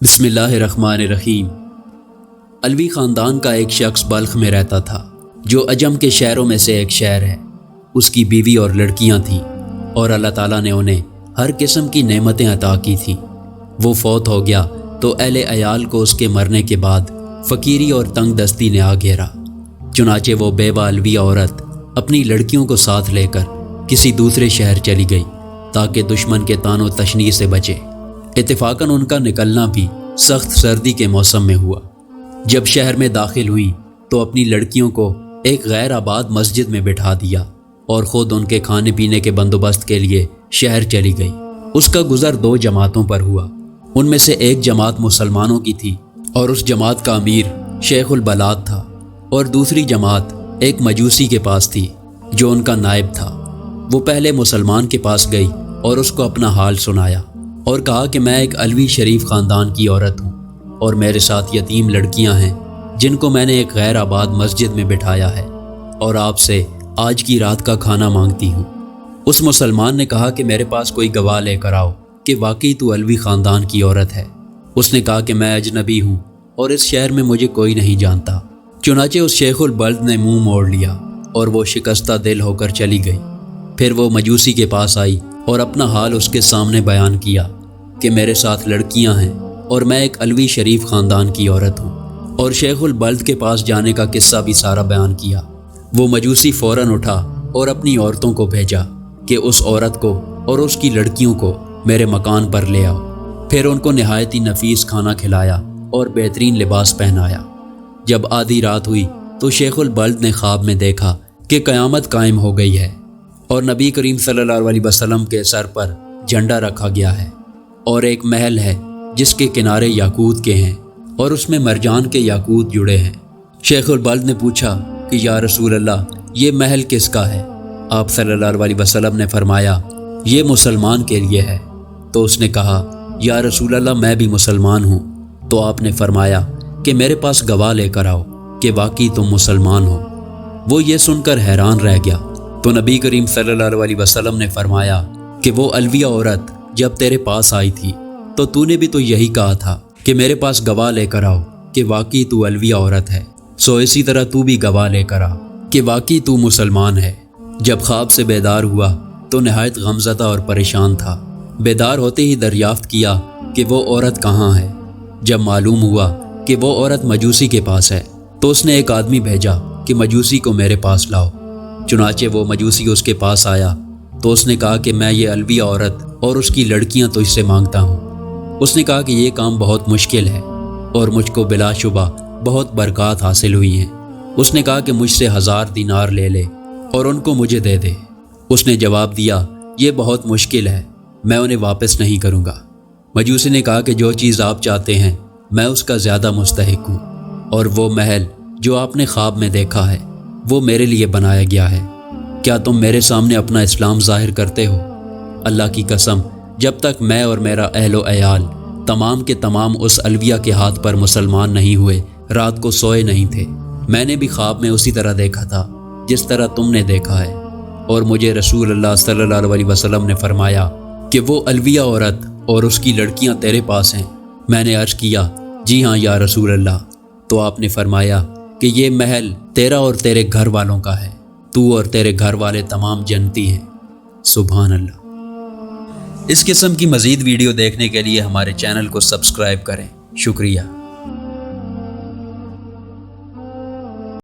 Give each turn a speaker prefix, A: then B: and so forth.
A: بسم اللہ الرحمن الرحیم۔ علوی خاندان کا ایک شخص بلخ میں رہتا تھا جو عجم کے شہروں میں سے ایک شہر ہے۔ اس کی بیوی اور لڑکیاں تھیں اور اللہ تعالیٰ نے انہیں ہر قسم کی نعمتیں عطا کی تھیں۔ وہ فوت ہو گیا تو اہل عیال کو اس کے مرنے کے بعد فقیری اور تنگ دستی نے آ گھیرا۔ چنانچہ وہ بیوہ علوی عورت اپنی لڑکیوں کو ساتھ لے کر کسی دوسرے شہر چلی گئی تاکہ دشمن کے طعن و تشنیع سے بچے۔ اتفاقاً ان کا نکلنا بھی سخت سردی کے موسم میں ہوا۔ جب شہر میں داخل ہوئی تو اپنی لڑکیوں کو ایک غیر آباد مسجد میں بٹھا دیا اور خود ان کے کھانے پینے کے بندوبست کے لیے شہر چلی گئی۔ اس کا گزر دو جماعتوں پر ہوا۔ ان میں سے ایک جماعت مسلمانوں کی تھی اور اس جماعت کا امیر شیخ البلاد تھا، اور دوسری جماعت ایک مجوسی کے پاس تھی جو ان کا نائب تھا۔ وہ پہلے مسلمان کے پاس گئی اور اس کو اپنا حال سنایا اور کہا کہ میں ایک علوی شریف خاندان کی عورت ہوں اور میرے ساتھ یتیم لڑکیاں ہیں جن کو میں نے ایک غیر آباد مسجد میں بٹھایا ہے، اور آپ سے آج کی رات کا کھانا مانگتی ہوں۔ اس مسلمان نے کہا کہ میرے پاس کوئی گواہ لے کر آؤ کہ واقعی تو علوی خاندان کی عورت ہے۔ اس نے کہا کہ میں اجنبی ہوں اور اس شہر میں مجھے کوئی نہیں جانتا۔ چنانچہ اس شیخ البلد نے منہ موڑ لیا اور وہ شکستہ دل ہو کر چلی گئی۔ پھر وہ مجوسی کے پاس آئی اور اپنا حال اس کے سامنے بیان کیا کہ میرے ساتھ لڑکیاں ہیں اور میں ایک علوی شریف خاندان کی عورت ہوں، اور شیخ البلد کے پاس جانے کا قصہ بھی سارا بیان کیا۔ وہ مجوسی فوراً اٹھا اور اپنی عورتوں کو بھیجا کہ اس عورت کو اور اس کی لڑکیوں کو میرے مکان پر لے آؤ۔ پھر ان کو نہایت ہی نفیس کھانا کھلایا اور بہترین لباس پہنایا۔ جب آدھی رات ہوئی تو شیخ البلد نے خواب میں دیکھا کہ قیامت قائم ہو گئی ہے اور نبی کریم صلی اللہ علیہ وسلم کے سر پر جھنڈا رکھا گیا ہے، اور ایک محل ہے جس کے کنارے یاقوت کے ہیں اور اس میں مرجان کے یاقوت جڑے ہیں۔ شیخ البلد نے پوچھا کہ یا رسول اللہ، یہ محل کس کا ہے؟ آپ صلی اللہ علیہ وسلم نے فرمایا یہ مسلمان کے لیے ہے۔ تو اس نے کہا یا رسول اللہ، میں بھی مسلمان ہوں۔ تو آپ نے فرمایا کہ میرے پاس گواہ لے کر آؤ کہ واقعی تم مسلمان ہو۔ وہ یہ سن کر حیران رہ گیا۔ تو نبی کریم صلی اللہ علیہ وسلم نے فرمایا کہ وہ علویہ عورت جب تیرے پاس آئی تھی تو نے بھی تو یہی کہا تھا کہ میرے پاس گواہ لے کر آؤ کہ واقعی تو علویہ عورت ہے، سو اسی طرح تو بھی گواہ لے کر آ کہ واقعی تو مسلمان ہے۔ جب خواب سے بیدار ہوا تو نہایت غمزدہ اور پریشان تھا۔ بیدار ہوتے ہی دریافت کیا کہ وہ عورت کہاں ہے۔ جب معلوم ہوا کہ وہ عورت مجوسی کے پاس ہے تو اس نے ایک آدمی بھیجا کہ مجوسی کو میرے پاس لاؤ۔ چنانچہ وہ مجوسی اس کے پاس آیا تو اس نے کہا کہ میں یہ علویہ عورت اور اس کی لڑکیاں تو اس سے مانگتا ہوں۔ اس نے کہا کہ یہ کام بہت مشکل ہے اور مجھ کو بلا شبہ بہت برکات حاصل ہوئی ہیں۔ اس نے کہا کہ مجھ سے 1000 دینار لے لے اور ان کو مجھے دے دے۔ اس نے جواب دیا یہ بہت مشکل ہے، میں انہیں واپس نہیں کروں گا۔ مجوسی نے کہا کہ جو چیز آپ چاہتے ہیں میں اس کا زیادہ مستحق ہوں، اور وہ محل جو آپ نے خواب میں دیکھا ہے وہ میرے لیے بنایا گیا ہے۔ کیا تم میرے سامنے اپنا اسلام ظاہر کرتے ہو؟ اللہ کی قسم، جب تک میں اور میرا اہل و عیال تمام کے تمام اس علویہ کے ہاتھ پر مسلمان نہیں ہوئے رات کو سوئے نہیں تھے۔ میں نے بھی خواب میں اسی طرح دیکھا تھا جس طرح تم نے دیکھا ہے، اور مجھے رسول اللہ صلی اللہ علیہ وسلم نے فرمایا کہ وہ علویہ عورت اور اس کی لڑکیاں تیرے پاس ہیں۔ میں نے عرض کیا جی ہاں یا رسول اللہ۔ تو آپ نے فرمایا کہ یہ محل تیرا اور تیرے گھر والوں کا ہے، تو اور تیرے گھر والے تمام جنتی ہیں۔ سبحان اللہ۔ اس قسم کی مزید ویڈیو دیکھنے کے لیے ہمارے چینل کو سبسکرائب کریں۔ شکریہ۔